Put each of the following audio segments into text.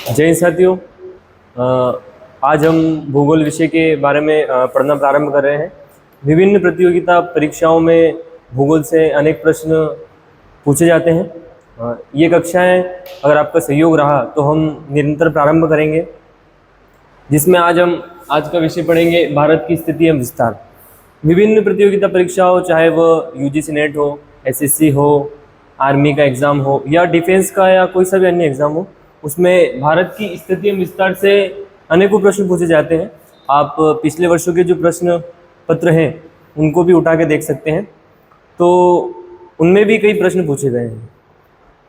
जय हिंद साथियों। आज हम भूगोल विषय के बारे में पढ़ना प्रारंभ कर रहे हैं। विभिन्न प्रतियोगिता परीक्षाओं में भूगोल से अनेक प्रश्न पूछे जाते हैं। ये कक्षाएं अगर आपका सहयोग रहा तो हम निरंतर प्रारंभ करेंगे, जिसमें आज का विषय पढ़ेंगे भारत की स्थिति एवं विस्तार। विभिन्न प्रतियोगिता परीक्षाओं, चाहे वह यूजीसी नेट हो, एसएससी हो, आर्मी का एग्ज़ाम हो या डिफेंस का या कोई सा भी अन्य एग्ज़ाम हो, उसमें भारत की स्थिति एवं विस्तार से अनेकों प्रश्न पूछे जाते हैं। आप पिछले वर्षों के जो प्रश्न पत्र हैं उनको भी उठा के देख सकते हैं, तो उनमें भी कई प्रश्न पूछे गए हैं।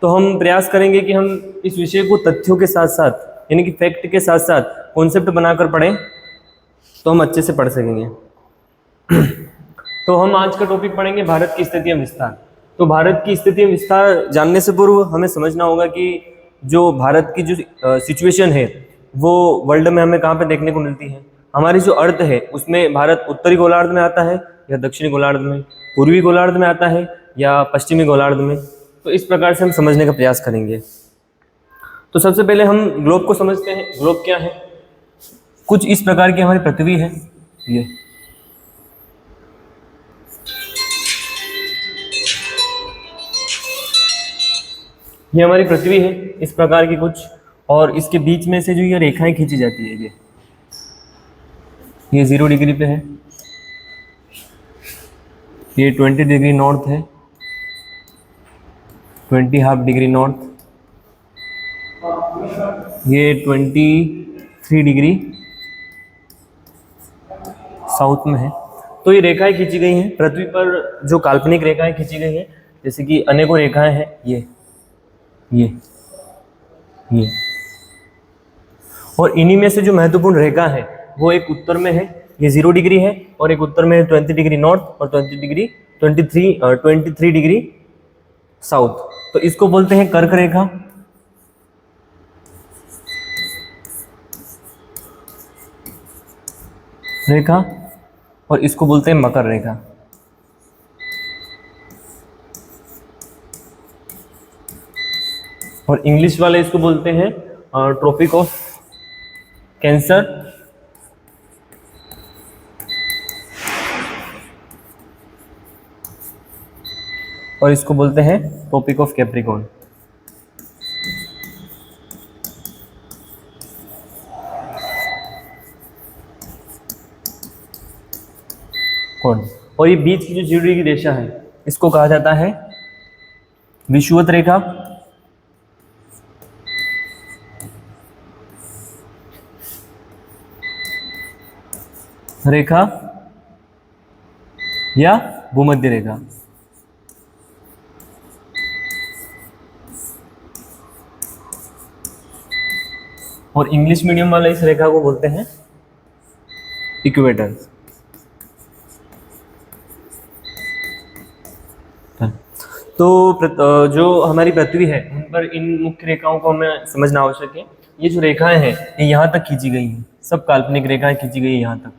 तो हम प्रयास करेंगे कि हम इस विषय को तथ्यों के साथ साथ, यानी कि फैक्ट के साथ साथ कॉन्सेप्ट बनाकर पढ़ें, तो हम अच्छे से पढ़ सकेंगे। तो हम आज का टॉपिक पढ़ेंगे भारत की स्थिति एवं विस्तार। तो भारत की स्थिति एवं विस्तार जानने से पूर्व हमें समझना होगा कि जो भारत की जो सिचुएशन है वो वर्ल्ड में हमें कहाँ पे देखने को मिलती है। हमारी जो अर्थ है उसमें भारत उत्तरी गोलार्ध में आता है या दक्षिणी गोलार्ध में, पूर्वी गोलार्ध में आता है या पश्चिमी गोलार्ध में। तो इस प्रकार से हम समझने का प्रयास करेंगे। तो सबसे पहले हम ग्लोब को समझते हैं। ग्लोब क्या है? कुछ इस प्रकार की हमारी पृथ्वी है। ये हमारी पृथ्वी है, इस प्रकार की कुछ, और इसके बीच में से जो ये रेखाएं खींची जाती है, ये 0 डिग्री पे है, ये 20 डिग्री नॉर्थ है, 20 डिग्री नॉर्थ, ये 23 डिग्री साउथ में है। तो ये रेखाएं खींची गई हैं पृथ्वी पर, जो काल्पनिक रेखाएं खींची गई हैं, जैसे कि अनेकों रेखाएं हैं, ये और इन्हीं में से जो महत्वपूर्ण रेखा है वो एक उत्तर में है, ये 0 डिग्री है, और एक उत्तर में है 20 डिग्री नॉर्थ और 23 डिग्री साउथ। तो इसको बोलते हैं कर्क रेखा। और इसको बोलते हैं मकर रेखा। और इंग्लिश वाले इसको बोलते हैं ट्रॉपिक ऑफ कैंसर, और इसको बोलते हैं ट्रॉपिक ऑफ कैप्रिकॉर्न। और ये बीच की जो 0 डिग्री रेखा है इसको कहा जाता है विषुवत रेखा। या भूमध्य रेखा। और इंग्लिश मीडियम वाले इस रेखा को बोलते हैं इक्वेटर। तो जो हमारी पृथ्वी है उन पर इन मुख्य रेखाओं को हमें समझना आवश्यक है। ये जो रेखाएं हैं ये यहाँ तक खींची गई हैं, सब काल्पनिक रेखाएं खींची गई है यहाँ तक।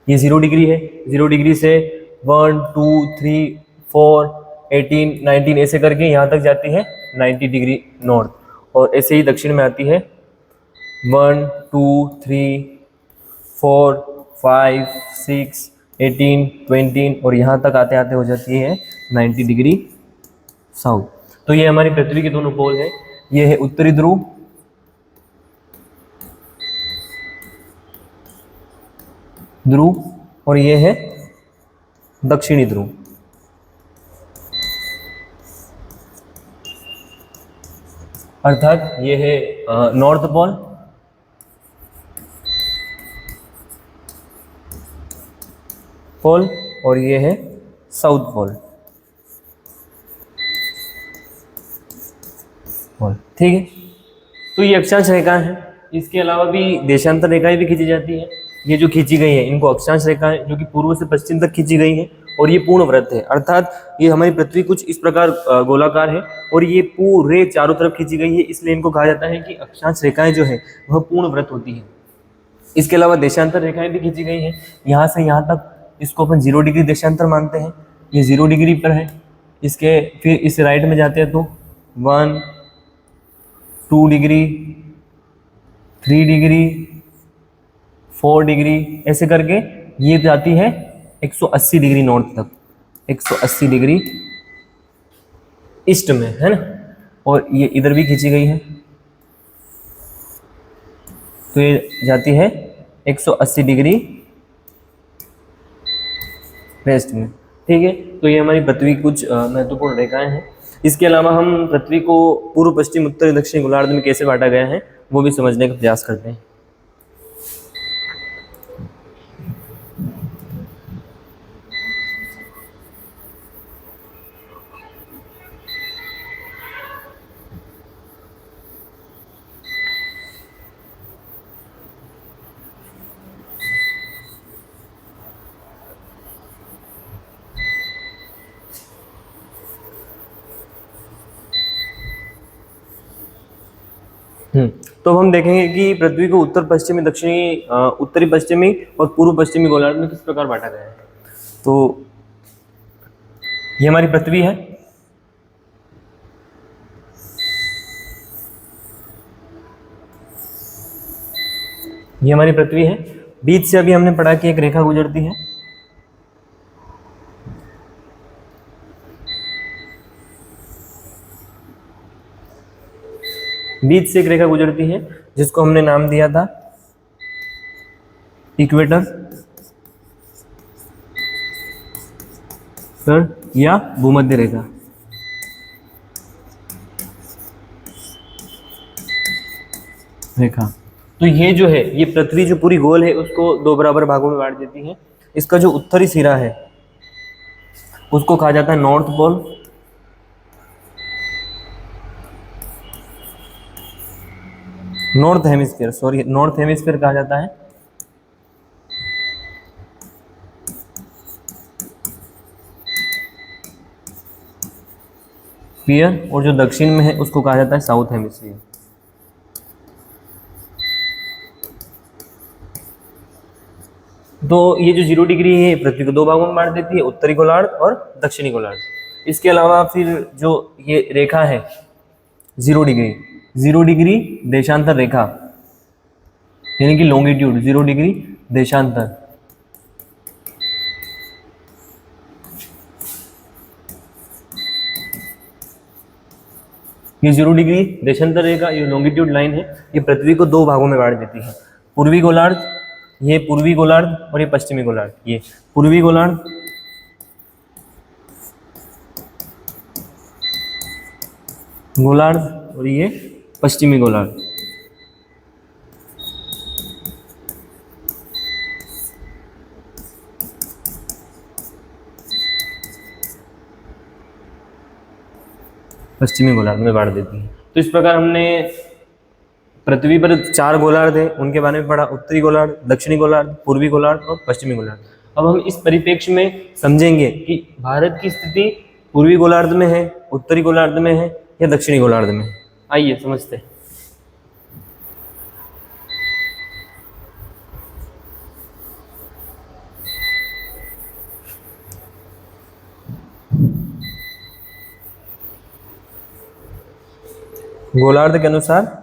ये 0 डिग्री है, 0 डिग्री से 1 2 3 4 18 19 ऐसे करके यहाँ तक जाती है 90 डिग्री नॉर्थ, और ऐसे ही दक्षिण में आती है 1 2 3 4 5 6 18 20, और यहाँ तक आते आते हो जाती है 90 डिग्री साउथ। तो ये हमारी पृथ्वी के दोनों पोल है। ये है उत्तरी ध्रुव और ये है दक्षिणी ध्रुव। अर्थात ये है नॉर्थ पोल और ये है साउथ पोल। ठीक है, तो ये अक्षांश रेखाएं हैं। इसके अलावा भी देशांतर रेखाएं भी खींची जाती हैं। ये जो खींची गई है इनको अक्षांश रेखाएं, जो कि पूर्व से पश्चिम तक खींची गई हैं, और ये पूर्ण वृत्त है। अर्थात ये हमारी पृथ्वी कुछ इस प्रकार गोलाकार है और ये पूरे चारों तरफ खींची गई है, इसलिए इनको कहा जाता है कि अक्षांश रेखाएं जो है वह पूर्ण वृत्त होती है। इसके अलावा देशांतर रेखाएं भी खींची गई हैं, यहाँ से यहाँ तक। इसको अपन 0 डिग्री देशांतर मानते हैं। ये 0 डिग्री पर है। इसके फिर इस राइट में जाते हैं तो 1 2 डिग्री, 3 डिग्री, 4 डिग्री, ऐसे करके ये जाती है 180 डिग्री नॉर्थ तक, 180 डिग्री ईस्ट में, है ना। और ये इधर भी खींची गई है, तो ये जाती है 180 डिग्री वेस्ट में, ठीक है। तो ये हमारी पृथ्वी की कुछ महत्वपूर्ण रेखाएं हैं। इसके अलावा हम पृथ्वी को पूर्व, पश्चिम, उत्तरी, दक्षिणी गोलार्ध में कैसे बांटा गया है वो भी समझने का प्रयास करते हैं। तो हम देखेंगे कि पृथ्वी को उत्तर पश्चिमी, दक्षिणी, उत्तरी पश्चिमी और पूर्व पश्चिमी गोलार्ध में किस प्रकार बांटा गया है। तो ये हमारी पृथ्वी है, ये हमारी पृथ्वी है। बीच से अभी हमने पढ़ा कि एक रेखा गुजरती है, बीच से एक रेखा गुजरती है जिसको हमने नाम दिया था इक्वेटर या भूमध्य रेखा। तो ये जो है, ये पृथ्वी जो पूरी गोल है उसको दो बराबर भागों में बांट देती है। इसका जो उत्तरी सिरा है उसको कहा जाता है north pole, north hemisphere, sorry north hemisphere कहा जाता है। स्फीयर, और जो दक्षिण में है उसको कहा जाता है साउथ हेमिस्फीयर। तो ये जो 0 डिग्री है पृथ्वी को दो भागों में बांट देती है, उत्तरी गोलार्ध और दक्षिणी गोलार्ध। इसके अलावा फिर जो ये रेखा है 0 डिग्री, 0 डिग्री देशांतर रेखा, यानी कि लॉन्गिट्यूड 0 डिग्री देशांतर, ये 0 डिग्री देशांतर रेखा, ये लॉन्गिट्यूड लाइन है, ये पृथ्वी को दो भागों में बांट देती है। पूर्वी गोलार्ध, ये पूर्वी गोलार्ध, और ये पश्चिमी गोलार्ध। ये पूर्वी गोलार्ध, और ये पश्चिमी गोलार्ध। पश्चिमी गोलार्ध में बांट देती है। तो इस प्रकार हमने पृथ्वी पर 4 गोलार्ध है उनके बारे में पढ़ा, उत्तरी गोलार्ध, दक्षिणी गोलार्ध, पूर्वी गोलार्ध और पश्चिमी गोलार्ध। अब हम इस परिप्रेक्ष्य में समझेंगे कि भारत की स्थिति पूर्वी गोलार्ध में है, उत्तरी गोलार्ध में है या दक्षिणी गोलार्ध में है। आइए समझते हैं। गोलार्ध के अनुसार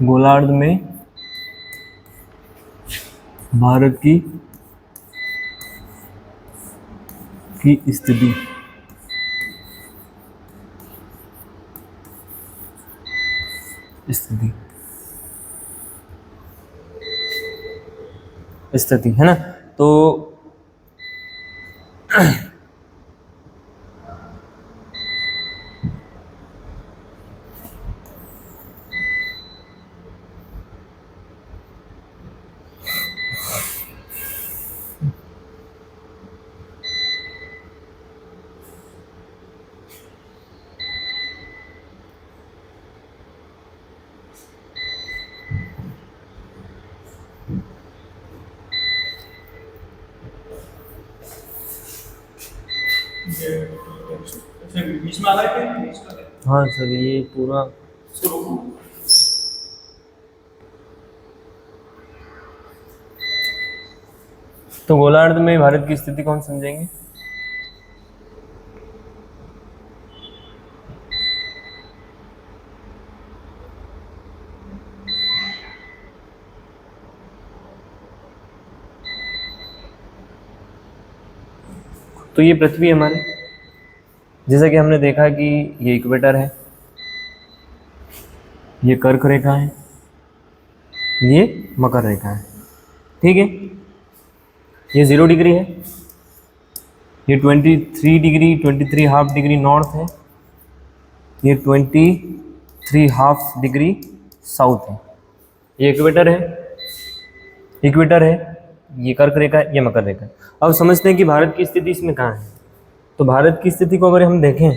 गोलार्ध में भारत की स्थिति स्थिति है ना। तो बीच में आ रहा है बीच में। हाँ सर, ये पूरा तो गोलार्ध में भारत की स्थिति को हम समझेंगे। तो ये पृथ्वी है हमारी, जैसा कि हमने देखा कि ये इक्वेटर है, ये कर्क रेखा है, ये मकर रेखा है, ठीक है। ये 0 डिग्री है, ये 23 डिग्री 23 हाफ डिग्री नॉर्थ है, ये 23 हाफ डिग्री साउथ है। ये इक्वेटर है, इक्वेटर है, ये कर्क रेखा है, ये मकर रेखा है। अब समझते हैं कि भारत की स्थिति इसमें कहाँ है। तो भारत की स्थिति को अगर हम देखें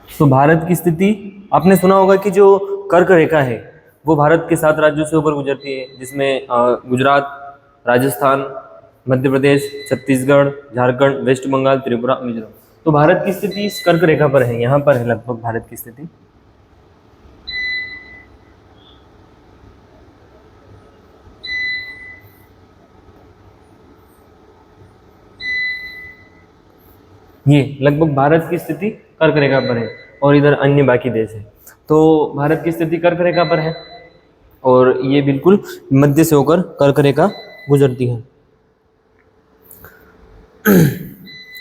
तो भारत की स्थिति, आपने सुना होगा कि जो कर्क रेखा है वो भारत के 7 राज्यों से होकर गुजरती है, जिसमें गुजरात, राजस्थान, मध्य प्रदेश, छत्तीसगढ़, झारखंड, वेस्ट बंगाल, त्रिपुरा, मिजोरम। तो भारत की स्थिति इस कर्क रेखा पर है, यहाँ पर है लगभग भारत की स्थिति। ये लगभग भारत की स्थिति कर्क रेखा पर है और इधर अन्य बाकी देश है। तो भारत की स्थिति कर्क रेखा पर है और ये बिल्कुल मध्य से होकर कर्क रेखा गुजरती है।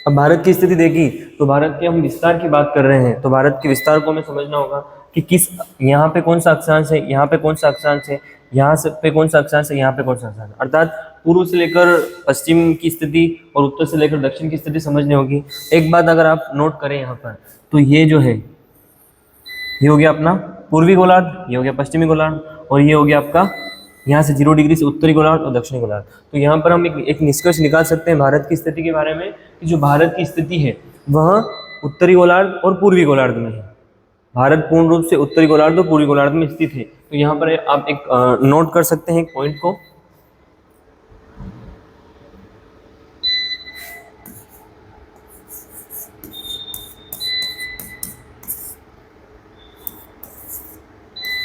अब भारत की स्थिति देखी तो भारत के हम विस्तार की बात कर रहे हैं, तो भारत के विस्तार को हमें समझना होगा कि किस, यहाँ पे कौन सा अक्षांश है, यहाँ पे कौन सा अक्षांश है, यहाँ से पे कौन सा अक्षांश है, यहाँ पे कौन सा अक्षांश है। अर्थात पूर्व से लेकर पश्चिम की स्थिति और उत्तर से लेकर दक्षिण की स्थिति समझनी होगी। एक बात अगर आप नोट करें यहाँ पर, तो ये जो है ये हो गया अपना पूर्वी गोलार्ध, ये हो गया पश्चिमी गोलार्ध, और ये हो गया आपका यहाँ से 0 डिग्री से उत्तरी गोलार्ध और दक्षिणी गोलार्ध। तो यहाँ पर हम एक निष्कर्ष निकाल सकते हैं भारत की स्थिति के बारे में कि जो भारत की स्थिति है वह उत्तरी गोलार्ध और पूर्वी गोलार्ध में है। भारत पूर्ण रूप से उत्तरी गोलार्ध और पूर्वी गोलार्ध में स्थित है। तो यहाँ पर आप एक नोट कर सकते हैं एक पॉइंट को,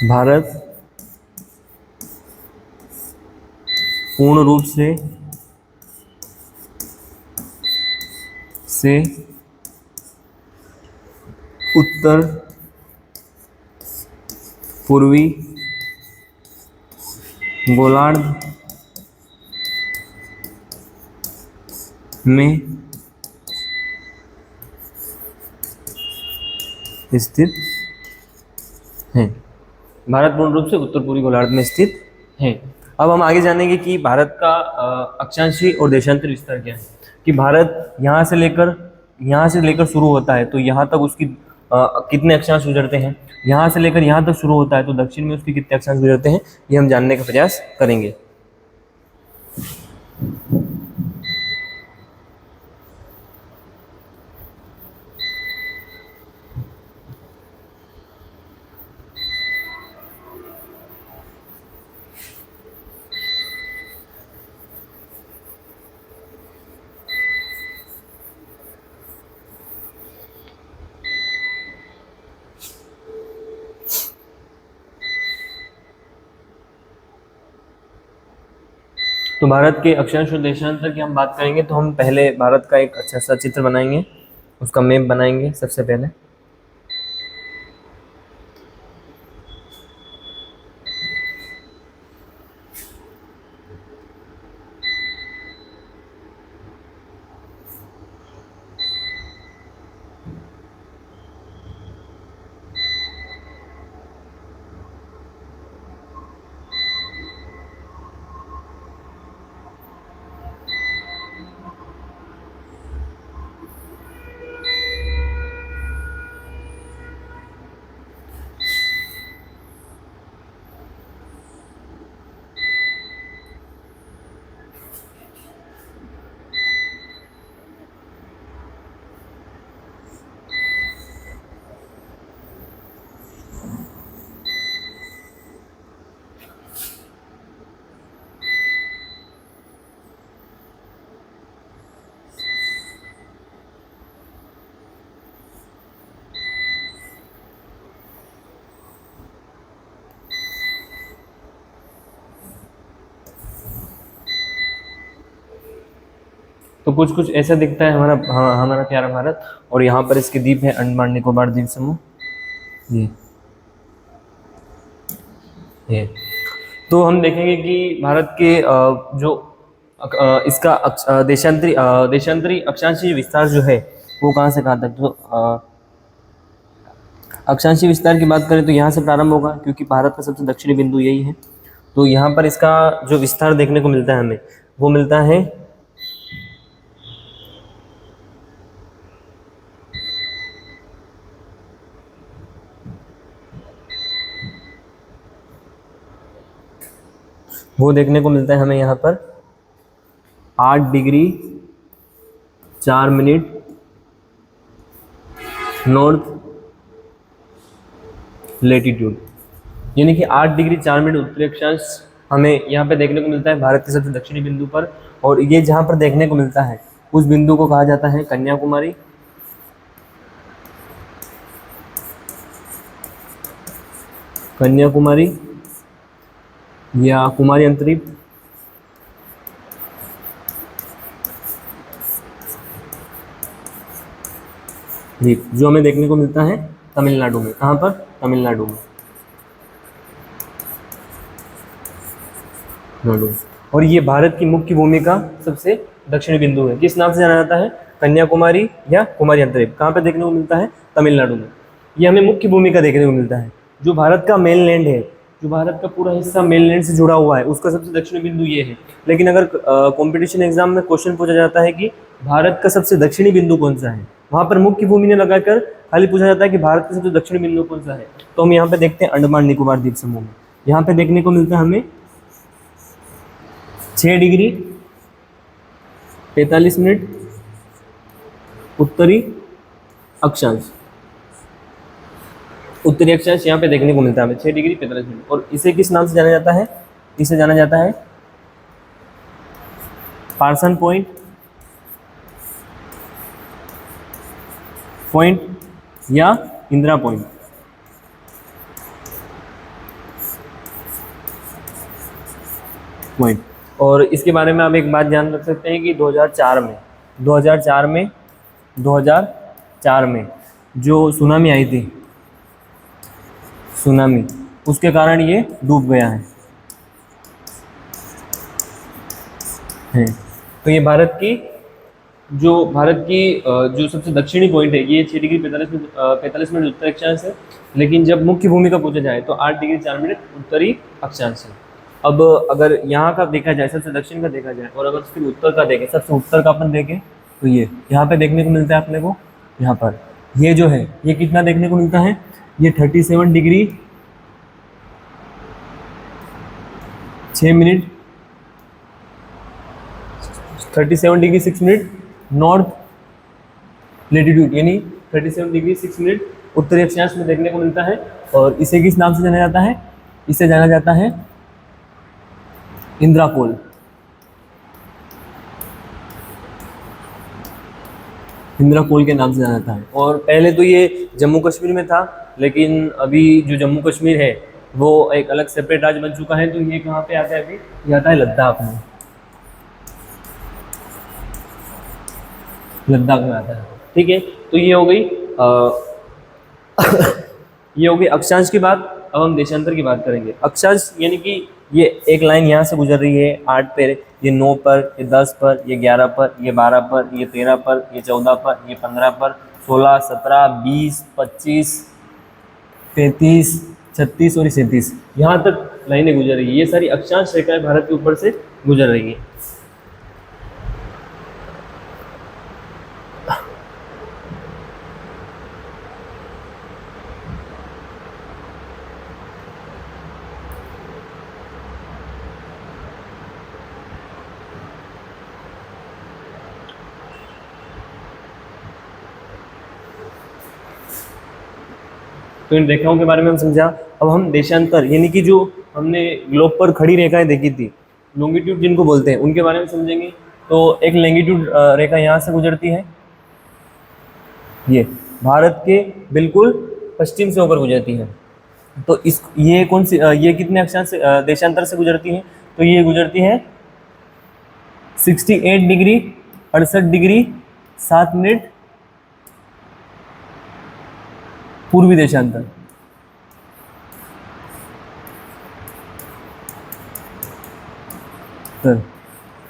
भारत पूर्ण रूप से उत्तर पूर्वी गोलार्ध में स्थित है। भारत पूर्ण रूप से उत्तर पूर्वी गोलार्ध में स्थित है। अब हम आगे जानेंगे कि भारत का अक्षांशीय और देशांतर विस्तार क्या है। कि भारत यहाँ से लेकर शुरू होता है तो यहाँ तक उसकी कितने अक्षांश गुजरते हैं, यहाँ से लेकर यहाँ तक शुरू होता है तो दक्षिण में उसके कितने अक्षांश गुजरते हैं, ये हम जानने का प्रयास करेंगे। तो भारत के अक्षांश और देशांतर की हम बात करेंगे तो हम पहले भारत का एक अच्छा सा चित्र बनाएंगे, उसका मैप बनाएंगे सबसे पहले। तो कुछ कुछ ऐसा दिखता है हमारा प्यारा भारत। और यहाँ पर इसके द्वीप है अंडमान निकोबार द्वीप समूह, ये तो हम देखेंगे कि भारत के इसका देशांतरी अक्षांशीय विस्तार जो है वो कहाँ से कहाँ तक, तो अक्षांशीय विस्तार की बात करें तो यहाँ से प्रारंभ होगा, क्योंकि भारत का सबसे दक्षिणी बिंदु यही है। तो यहाँ पर इसका जो विस्तार देखने को मिलता है हमें, वो मिलता है हमें यहाँ पर 8 डिग्री 4 मिनट नॉर्थ लेटीट्यूड, यानी कि 8 डिग्री 4 मिनट उत्तरी अक्षांश हमें यहाँ पे देखने को मिलता है भारत के सबसे दक्षिणी बिंदु पर। और ये जहाँ पर देखने को मिलता है उस बिंदु को कहा जाता है कन्याकुमारी। कन्याकुमारी या कुमारी अंतरीप, जो हमें देखने को मिलता है तमिलनाडु में। कहाँ पर? तमिलनाडु में। और ये भारत की मुख्य भूमि का सबसे दक्षिणी बिंदु है। किस नाम से जाना जाता है? कन्याकुमारी या कुमारी अंतरीप। कहाँ पे देखने को मिलता है? तमिलनाडु में। ये हमें मुख्य भूमि का देखने को मिलता है। जो भारत का मेन लैंड है, जो भारत का पूरा हिस्सा मेन लैंड से जुड़ा हुआ है, उसका सबसे दक्षिणी बिंदु ये है। लेकिन अगर कंपटीशन एग्जाम में क्वेश्चन पूछा जाता है कि भारत का सबसे दक्षिणी बिंदु कौन सा है, वहाँ पर मुख्य भूमि ने लगाकर खाली पूछा जाता है कि भारत का सबसे दक्षिणी बिंदु कौन सा है, तो हम यहाँ पे देखते हैं अंडमान निकोबार द्वीप समूह में। यहाँ पे देखने को मिलता है हमें 6 डिग्री 45 मिनट उत्तरी अक्षांश। उत्तरी अक्षांश यहाँ पे देखने को मिलता है हमें 6 डिग्री 45 मिनट। और इसे किस नाम से जाना जाता है? इसे जाना जाता है पार्सन पॉइंट या इंदिरा पॉइंट। और इसके बारे में आप एक बात ध्यान रख सकते हैं कि 2004 में जो सुनामी आई थी, उसके कारण ये डूब गया है। तो ये भारत की जो सबसे दक्षिणी पॉइंट है, ये 6 डिग्री 45 मिनट उत्तरी अक्षांश है। लेकिन जब मुख्य भूमि का पूछा जाए तो 8 डिग्री 4 मिनट उत्तरी अक्षांश है। अब अगर यहाँ का देखा जाए, सबसे दक्षिण का देखा जाए, और अगर फिर उत्तर का देखें, सबसे उत्तर का अपन देखें, तो ये यहाँ पे देखने को मिलता है अपने को। यहाँ पर ये जो है, ये कितना देखने को मिलता है? ये 37 degree 6 minute 37 degree 6 minute north latitude, यानी 37 डिग्री 6 मिनट उत्तरी अक्षांश में देखने को मिलता है। और इसे किस नाम से जाना जाता है? इसे जाना जाता है इंदिरा पोल। इंदिरा पोल के नाम से जाना जाता है। और पहले तो ये जम्मू कश्मीर में था, लेकिन अभी जो जम्मू कश्मीर है वो एक अलग सेपरेट राज्य बन चुका है। तो ये कहाँ पे आता है? अभी ये आता है लद्दाख में। लद्दाख में आता है। ठीक है, तो ये हो गई ये हो गई अक्षांश की बात। अब हम देशांतर की बात करेंगे। अक्षांश यानी कि ये एक लाइन यहाँ से गुजर रही है 8 पर, ये 9 पर, ये 10 पर, ये 11 पर, ये 12 पर, ये 13 पर, ये 14 पर, ये 15 पर, 16, 17, 20, 25, 33, 36 और 37, यहाँ तक लाइनें गुजर रही है। ये सारी अक्षांश रेखाएं भारत के ऊपर से गुजर रही है। तो इन रेखाओं के बारे में हम समझा। अब हम देशांतर यानी कि जो हमने ग्लोब पर खड़ी रेखाएं देखी थी, लॉन्गिट्यूड जिनको बोलते हैं, उनके बारे में समझेंगे। तो एक लॉन्गिट्यूड रेखा यहाँ से गुजरती है, ये भारत के बिल्कुल पश्चिम से होकर गुजरती है। तो ये कौन सी ये कितने अक्षांश से देशांतर से गुजरती है? तो ये गुजरती है 68 डिग्री 68°7' पूर्वी देशांतर।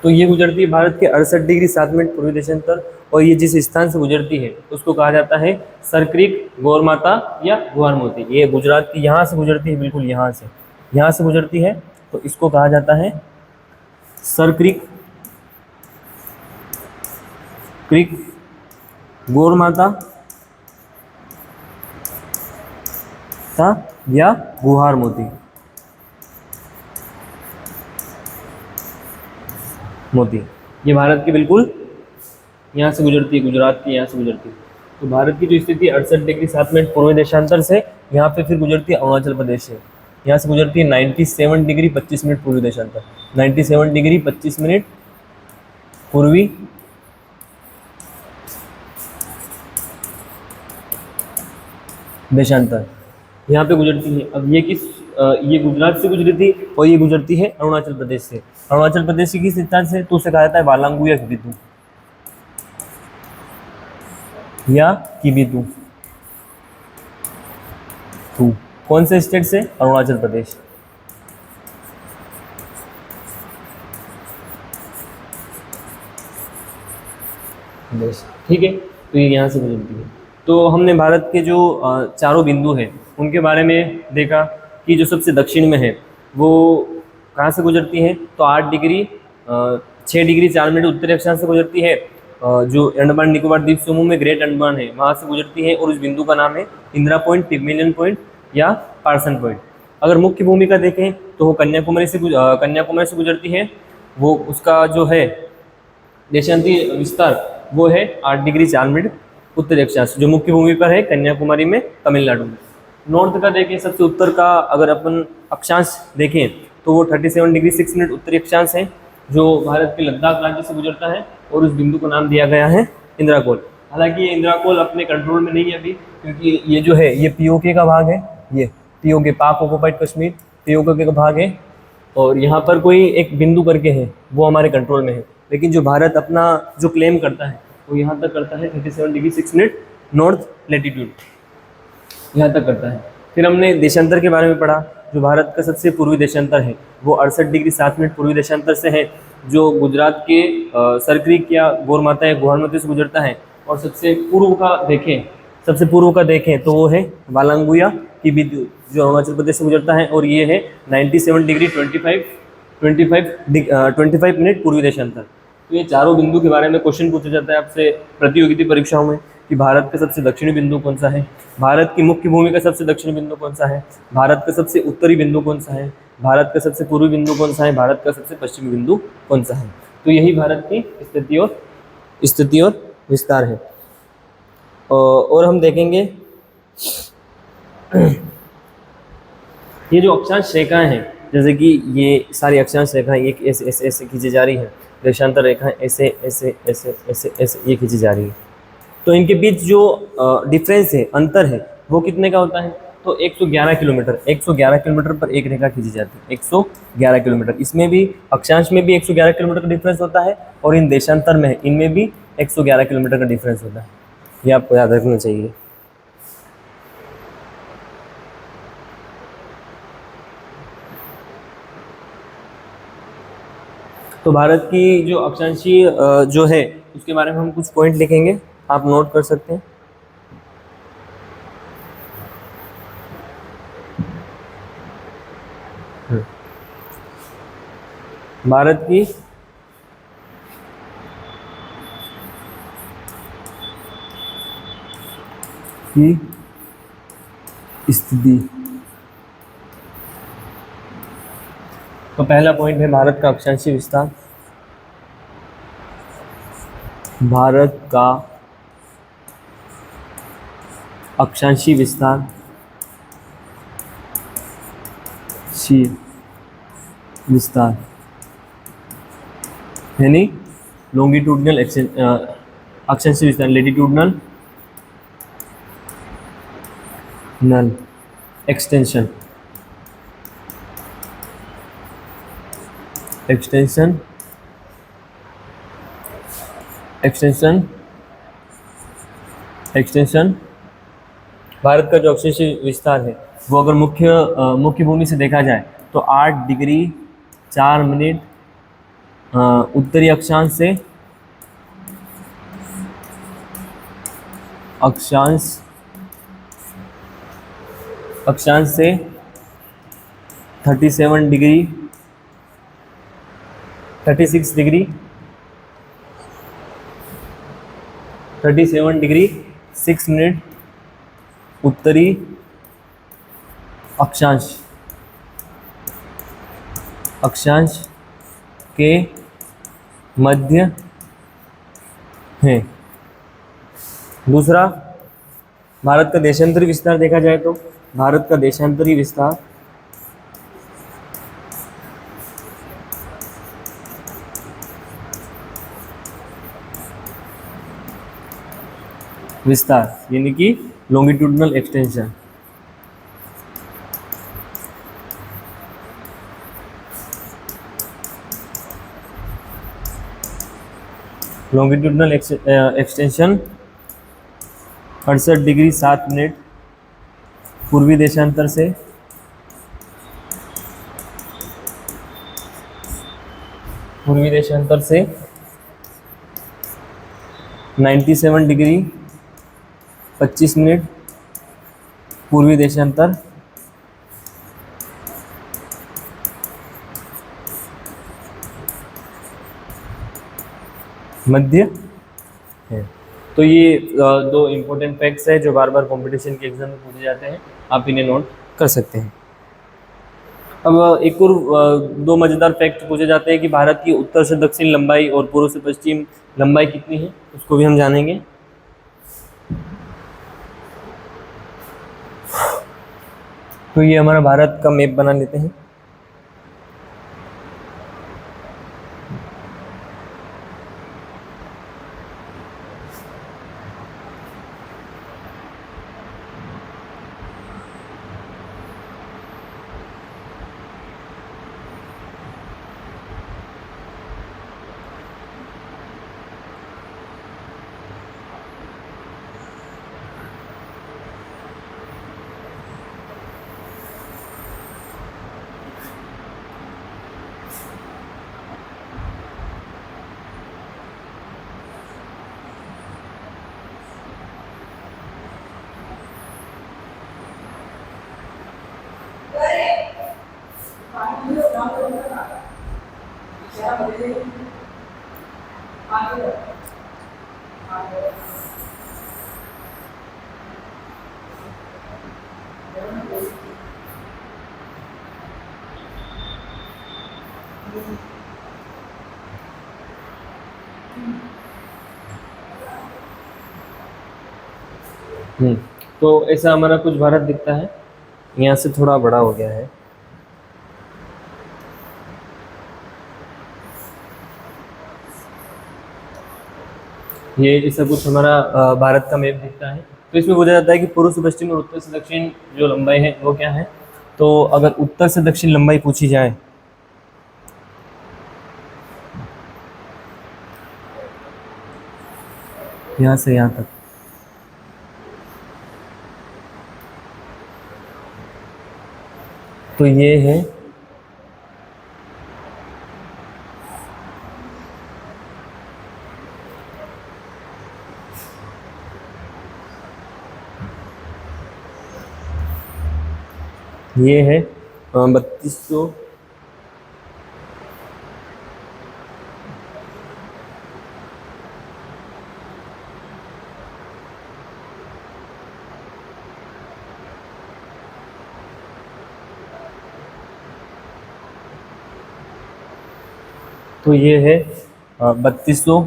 तो ये गुजरती है भारत के 68°7' पूर्वी देशांतर, और ये जिस स्थान से गुजरती है उसको कहा जाता है सरक्रिक, गौरमाता या गुहारमोती। ये गुजरात की यहाँ से गुजरती है, बिल्कुल यहाँ से गुजरती है, तो इसको कहा जाता है सरक्रिक, गौरमाता या गुहारमोती मोती। ये भारत के बिल्कुल यहाँ से गुजरती है, गुजरात की यहाँ से गुजरती है। तो भारत की जो स्थिति 68°7' पूर्वी देशांतर से यहाँ पे फिर गुजरती है अरुणाचल प्रदेश से। यहाँ से गुजरती है 97°25' पूर्वी देशांतर, 97°25' पूर्वी देशांतर, यहाँ पे गुजरती है। अब ये गुजरात से गुजरी थी और ये गुजरती है अरुणाचल प्रदेश से। अरुणाचल प्रदेश की किस स्थान से, तो उसे कहा जाता है वालांगू या किबितू कौन से स्टेट से, अरुणाचल प्रदेश। ठीक है, तो ये यहाँ से गुजरती है। तो हमने भारत के जो चारों बिंदु हैं उनके बारे में देखा कि जो सबसे दक्षिण में है वो कहाँ से गुजरती है, तो 6°4' उत्तरी अक्षांश से गुजरती है। जो अंडमान निकोबार द्वीप समूह में ग्रेट अंडमान है वहाँ से गुजरती है, और उस बिंदु का नाम है इंदिरा पॉइंट, पिग्मेलियन पॉइंट या पार्सन पॉइंट। अगर मुख्य भूमिका देखें तो वो कन्याकुमारी से गुजरती है। वो उसका जो है देशांतीय विस्तार वो है 8°4' उत्तरी अक्षांश, जो मुख्य भूमि पर है कन्याकुमारी में, तमिलनाडु में। नॉर्थ का देखें, सबसे उत्तर का अगर अपन अक्षांश देखें तो वो 37°6' उत्तरी अक्षांश है, जो भारत के लद्दाख राज्य से गुजरता है, और उस बिंदु को नाम दिया गया है इंदिराकोल। हालांकि ये इंदिराकोल अपने कंट्रोल में नहीं है अभी, क्योंकि ये जो है ये पीओके का भाग है, ये पीओके पाक ऑक्युपाइड कश्मीर पीओके का भाग है, और यहाँ पर कोई एक बिंदु करके है वो हमारे कंट्रोल में है। लेकिन जो भारत अपना जो क्लेम करता है वो यहाँ तक करता है 37°6' नॉर्थ लैटिट्यूड, यहाँ तक करता है। फिर हमने देशांतर के बारे में पढ़ा। जो भारत का सबसे पूर्वी देशांतर है वो 68°7' पूर्वी देशांतर से है, जो गुजरात के सरक्रिक या गौरमाता या गुहारमती से गुजरता है। और सबसे पूर्व का देखें तो वो है वालांगू या किबितू, जो अरुणाचल प्रदेश से गुजरता है, और ये है 97°25' पूर्वी देशांतर। तो ये चारों बिंदु के बारे में क्वेश्चन पूछा जाता है आपसे प्रतियोगिता परीक्षाओं में कि भारत का सबसे दक्षिणी बिंदु कौन सा है, भारत की मुख्य भूमि का सबसे दक्षिणी बिंदु कौन सा है, भारत का सबसे उत्तरी बिंदु कौन सा है, भारत का सबसे पूर्वी बिंदु कौन सा है, भारत का सबसे पश्चिमी बिंदु कौन सा है। तो यही भारत की स्थिति और विस्तार है। और हम देखेंगे ये जो अक्षांश रेखाएं हैं, जैसे कि ये सारी अक्षांश रेखाएं एक ऐसे ऐसे ऐसे खींची जा रही है, देशांतर रेखाएं ऐसे ऐसे ऐसे ऐसे ऐसे ये खींची जा रही है। तो इनके बीच जो डिफरेंस है, अंतर है, वो कितने का होता है, तो 111 किलोमीटर पर एक रेखा खींची जाती है, 111 किलोमीटर। इसमें भी अक्षांश में भी 111 किलोमीटर का डिफरेंस होता है, और इन देशांतर में इनमें भी 111 किलोमीटर का डिफरेंस होता है। ये आपको याद रखना चाहिए। तो भारत की जो अक्षांशीय जो है उसके बारे में हम कुछ पॉइंट लिखेंगे, आप नोट कर सकते हैं। भारत की स्थिति, तो पहला पॉइंट है भारत का अक्षांशीय विस्तार। भारत का अक्षांशीय विस्तार यानी लॉन्गिट्यूडनल अक्षांशीय विस्तार, लेटिट्यूडनल एक्सटेंशन एक्सटेंशन भारत का जो अक्षांशीय विस्तार है वो अगर मुख्य भूमि से देखा जाए तो 8 डिग्री 4 मिनट उत्तरी अक्षांश से अक्षांश से 36 डिग्री 6 मिनट उत्तरी अक्षांश के मध्य है। दूसरा, भारत का देशांतरी विस्तार देखा जाए तो भारत का देशांतरी विस्तार यानी कि longitudinal extension. Longitudinal extension 68 degree 7 minute पूर्वी देशांतर से 97 डिग्री 25 मिनट पूर्वी देशांतर मध्य है। तो ये दो इम्पोर्टेंट फैक्ट्स है जो बार बार कंपटीशन के एग्जाम में पूछे जाते हैं, आप इन्हें नोट कर सकते हैं। अब एक और दो मज़ेदार फैक्ट पूछे जाते हैं कि भारत की उत्तर से दक्षिण लंबाई और पूर्व से पश्चिम लंबाई कितनी है, उसको भी हम जानेंगे। तो ये हमारा भारत का मैप बना लेते हैं। तो ऐसा हमारा कुछ भारत दिखता है, यहाँ से थोड़ा बड़ा हो गया है। ये ऐसा कुछ हमारा भारत का मैप दिखता है। तो इसमें बोला जाता है कि पूर्व से पश्चिम और उत्तर से दक्षिण जो लंबाई है वो क्या है। तो अगर उत्तर से दक्षिण लंबाई पूछी जाए यहाँ से यहाँ तक, तो ये है ये है 3200 तो ये है 3200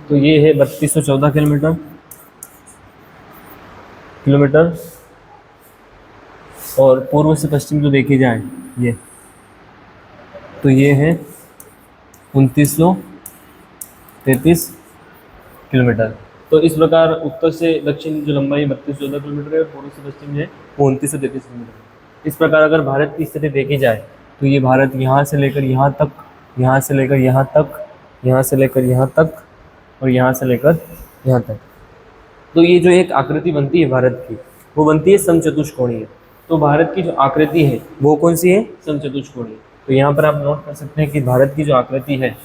तो ये है 3214 किलोमीटर और पूर्व से पश्चिम जो देखे जाए ये, तो ये है 2900 33 किलोमीटर। तो इस प्रकार उत्तर से दक्षिण जो लंबाई 32-14 किलोमीटर है, और पूर्व से पश्चिम जो है वो 29 से 33 किलोमीटर। इस प्रकार अगर भारत की स्थिति देखी जाए तो ये भारत यहाँ से लेकर यहाँ तक, यहाँ से लेकर यहाँ तक, यहाँ से लेकर यहाँ तक, और यहाँ से लेकर यहाँ तक, तो ये जो एक आकृति बनती है भारत की, वो बनती है समचतुष्कोणीय। तो भारत की जो आकृति है वो कौन सी है? समचतुष्कोणीय। तो यहाँ पर आप नोट कर सकते हैं कि भारत की जो आकृति है,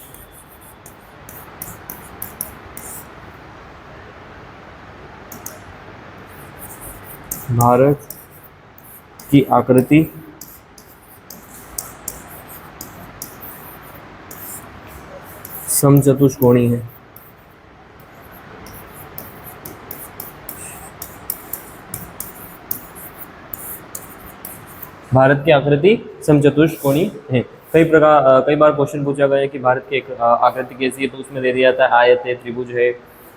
भारत की आकृति समचतुष्कोणीय है। भारत की आकृति समचतुष्कोणीय है। कई बार क्वेश्चन पूछा गया है कि भारत की आकृति कैसी है, तो उसमें दे दिया जाता है आयत है, त्रिभुज है,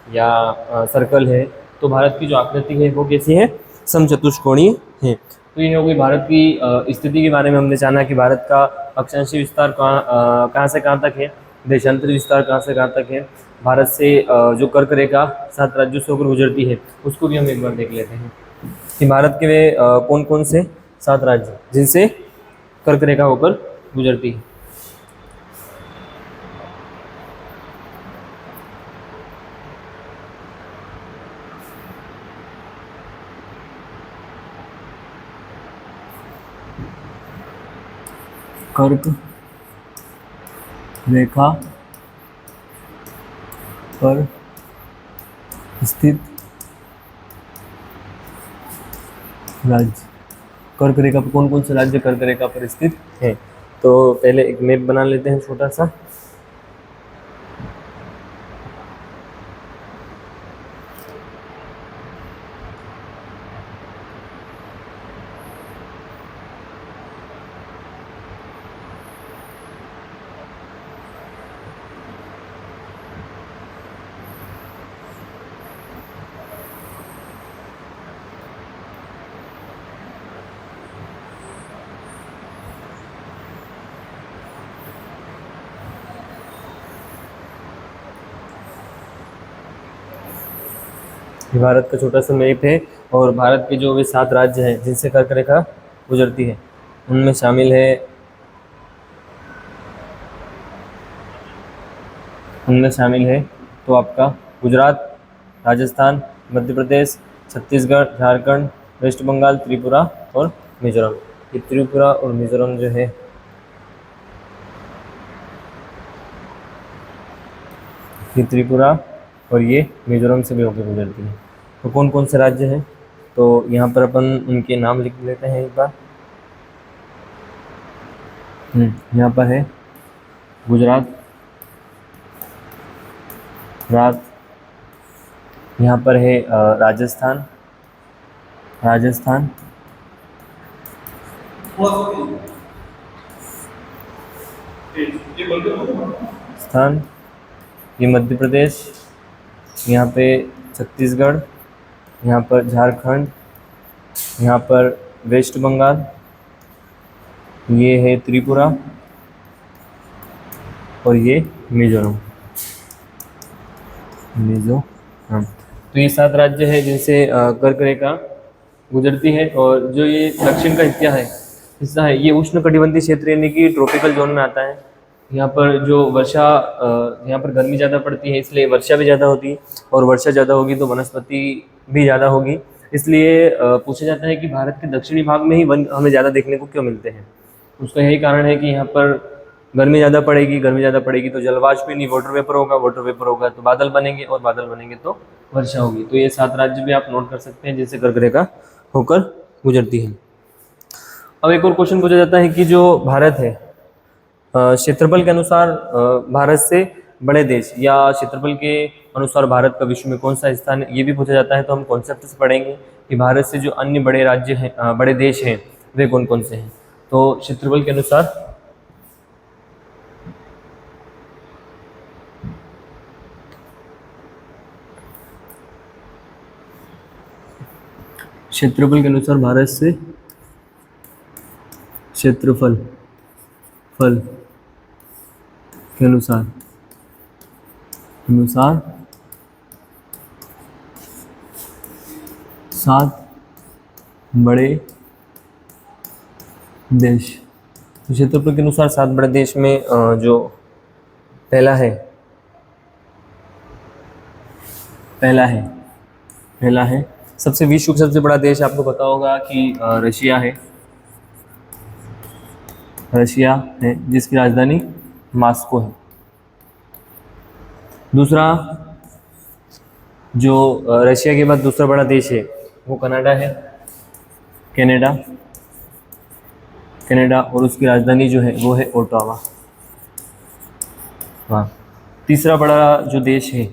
या सर्कल है। तो भारत की जो आकृति है वो कैसी है? समचतुष्कोणीय है। तो ये हो गई भारत की स्थिति के बारे में। हमने जाना कि भारत का अक्षांशीय विस्तार कहाँ से कहाँ तक है, देशांतरी विस्तार कहाँ से कहाँ तक है, भारत से जो कर्क रेखा 7 राज्यों से होकर गुजरती है उसको भी हम एक बार देख लेते हैं कि भारत के वे कौन कौन से 7 राज्य जिनसे कर्क रेखा होकर गुजरती है। कर्क रेखा पर स्थित राज्य। कर्क रेखा पर कौन कौन से राज्य कर्क रेखा पर स्थित है? तो पहले एक मैप बना लेते हैं छोटा सा। भारत का छोटा सा मैप है, और भारत के जो वे 7 राज्य हैं जिनसे कर्क रेखा गुजरती है उनमें शामिल है तो आपका गुजरात, राजस्थान, मध्य प्रदेश, छत्तीसगढ़, झारखंड, वेस्ट बंगाल, त्रिपुरा और मिजोरम। ये त्रिपुरा और मिजोरम जो है ये त्रिपुरा और ये मिजोरम से भी होकर गुजरती है। तो कौन कौन से राज्य हैं? तो यहाँ पर अपन उनके नाम लिख लेते हैं एक बार। यहाँ पर है गुजरात, यहाँ पर है राजस्थान, ये मध्य प्रदेश, यहाँ पे छत्तीसगढ़, यहाँ पर झारखंड, यहाँ पर वेस्ट बंगाल, ये है त्रिपुरा और ये मिजोरम। तो ये 7 राज्य है जिनसे कर्क रेखा गुजरती है। और जो ये दक्षिण का हिस्सा है ये उष्ण कटिबंधीय क्षेत्र यानी कि ट्रॉपिकल जोन में आता है। यहाँ पर जो यहाँ पर गर्मी ज़्यादा पड़ती है इसलिए वर्षा भी ज़्यादा होती है, और वर्षा ज़्यादा होगी तो वनस्पति भी ज़्यादा होगी। इसलिए पूछा जाता है कि भारत के दक्षिणी भाग में ही वन हमें ज़्यादा देखने को क्यों मिलते हैं। उसका यही कारण है कि यहाँ पर गर्मी ज़्यादा पड़ेगी तो जलवाष्प नहीं, वाटर वेपर होगा तो बादल बनेंगे, और बादल बनेंगे तो वर्षा होगी। तो ये 7 राज्य भी आप नोट कर सकते हैं जिनसे कर्क रेखा होकर गुजरती है। अब एक और क्वेश्चन पूछा जाता है कि जो भारत है क्षेत्रफल के अनुसार भारत से बड़े देश, या क्षेत्रफल के अनुसार भारत का विश्व में कौन सा स्थान है, ये भी पूछा जाता है। तो हम कॉन्सेप्ट से पढ़ेंगे कि भारत से जो अन्य बड़े राज्य हैं, बड़े देश हैं वे कौन कौन से हैं। तो क्षेत्रफल के अनुसार भारत से क्षेत्रफल के अनुसार अनुसार 7 बड़े देश। तो क्षेत्रफल के अनुसार 7 बड़े देश में जो पहला है सबसे विश्व का सबसे बड़ा देश आपको पता होगा कि रशिया है जिसकी राजधानी मॉस्को है। दूसरा जो रशिया के बाद दूसरा बड़ा देश है वो कनाडा और उसकी राजधानी जो है वो है ओटावा। हाँ, तीसरा बड़ा जो देश है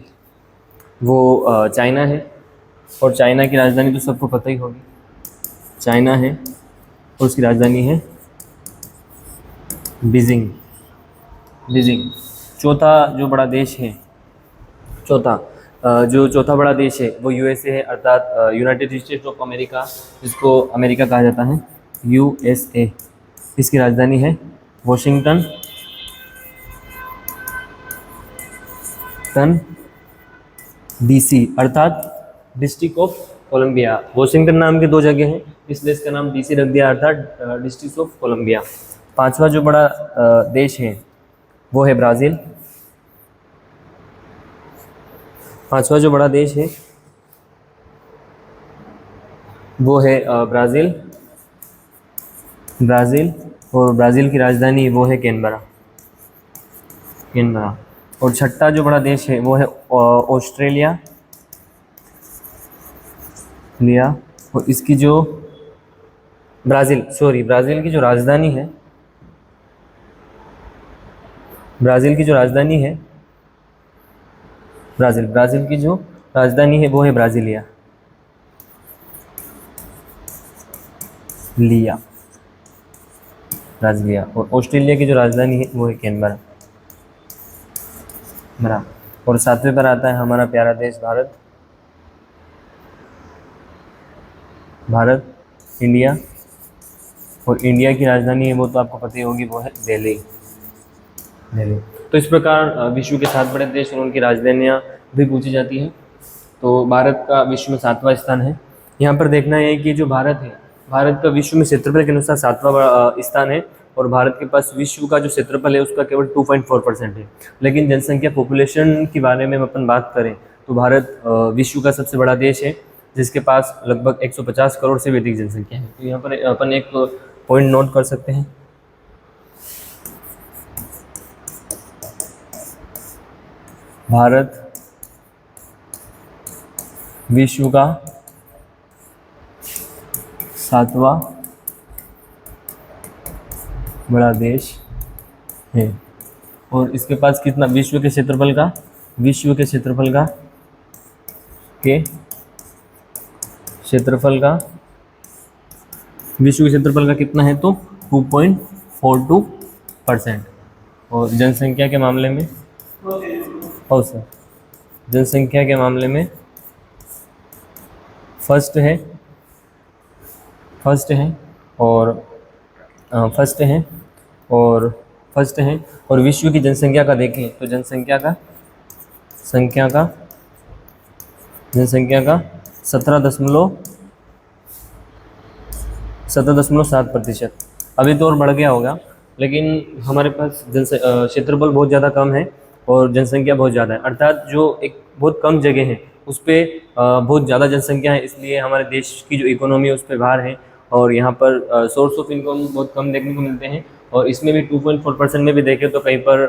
वो चाइना है और चाइना की राजधानी तो सबको पता ही होगी, चाइना है और उसकी राजधानी है बीजिंग। चौथा बड़ा देश है वो यूएसए है, अर्थात यूनाइटेड स्टेट्स ऑफ अमेरिका, जिसको अमेरिका कहा जाता है, यूएसए। इसकी राजधानी है वॉशिंगटन डीसी, अर्थात डिस्ट्रिक्ट ऑफ कोलंबिया। वॉशिंगटन नाम के 2 जगह हैं, इस देश का नाम डीसी रख दिया, अर्थात डिस्ट्रिक्ट ऑफ कोलंबिया। पांचवा जो बड़ा देश है वो है ब्राज़ील। ब्राज़ील और ब्राज़ील की राजधानी वो है कैनबरा। और छठा जो बड़ा देश है वो है ऑस्ट्रेलिया और इसकी जो ब्राज़ील की जो राजधानी है ब्राज़ील की जो राजधानी है वो है ब्राज़िलिया। और ऑस्ट्रेलिया की जो राजधानी है वो है कैनबरा। और 7वें पर आता है हमारा प्यारा देश भारत, इंडिया, और इंडिया की राजधानी है वो तो आपको पता ही होगी, वो है दिल्ली। तो इस प्रकार विश्व के 7 बड़े देश और उनकी राजधानियाँ भी पूछी जाती हैं। तो भारत का विश्व में 7वां स्थान है। यहाँ पर देखना है कि जो भारत का विश्व में क्षेत्रफल के अनुसार 7वां स्थान है और भारत के पास विश्व का जो क्षेत्रफल है उसका केवल 2.4% है। लेकिन जनसंख्या पॉपुलेशन के बारे में अपन बात करें तो भारत विश्व का सबसे बड़ा देश है जिसके पास लगभग 150 करोड़ से भी अधिक जनसंख्या है। तो यहाँ पर अपन एक पॉइंट नोट कर सकते हैं, भारत विश्व का 7वां बड़ा देश है और इसके पास कितना विश्व के क्षेत्रफल का कितना है तो 2.42%। और जनसंख्या के मामले में फर्स्ट है और विश्व की जनसंख्या का देखें तो जनसंख्या का 17.7%। अभी तो और बढ़ गया होगा, लेकिन हमारे पास क्षेत्रफल बहुत ज़्यादा कम है और जनसंख्या बहुत ज़्यादा है, अर्थात जो एक बहुत कम जगह है उस पर बहुत ज़्यादा जनसंख्या है, इसलिए हमारे देश की जो इकोनॉमी है उस पर भार है और यहाँ पर सोर्स ऑफ इनकम बहुत कम देखने को मिलते हैं। और इसमें भी 2.4% में भी देखें तो कहीं पर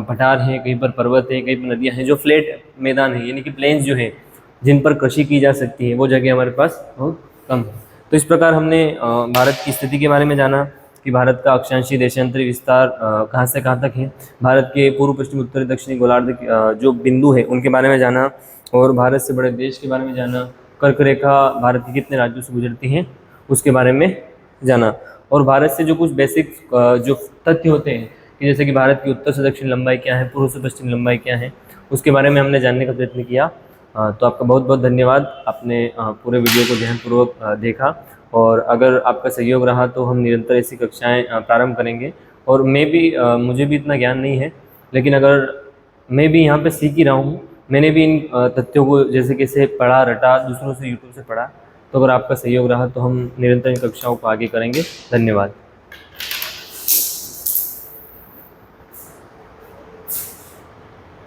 पठार है, कहीं पर पर्वत है, कहीं पर नदियाँ हैं, जो फ्लैट मैदान है यानी कि प्लेन्स जो है जिन पर कृषि की जा सकती है वो जगह हमारे पास बहुत कम है। तो इस प्रकार हमने भारत की स्थिति के बारे में जाना कि भारत का अक्षांशीय देशांतरी विस्तार कहाँ से कहाँ तक है, भारत के पूर्व पश्चिम उत्तरी दक्षिणी गोलार्ध जो बिंदु है उनके बारे में जाना और भारत से बड़े देश के बारे में जाना, कर्क रेखा भारत के कितने राज्यों से गुजरती हैं उसके बारे में जाना और भारत से जो कुछ बेसिक जो तथ्य होते हैं कि जैसे कि भारत की उत्तर से दक्षिण लंबाई क्या है, पूर्व से पश्चिम लंबाई क्या है, उसके बारे में हमने जानने का प्रयत्न किया। तो आपका बहुत बहुत धन्यवाद, आपने पूरे वीडियो को ध्यानपूर्वक देखा और अगर आपका सहयोग रहा तो हम निरंतर ऐसी कक्षाएं प्रारंभ करेंगे। और मुझे भी इतना ज्ञान नहीं है, लेकिन अगर मैं भी यहाँ पे सीख ही रहा हूँ। मैंने भी इन तथ्यों को जैसे कि से पढ़ा रटा, दूसरों से यूट्यूब से पढ़ा। तो अगर आपका सहयोग रहा तो हम निरंतर इन कक्षाओं को आगे करेंगे। धन्यवाद।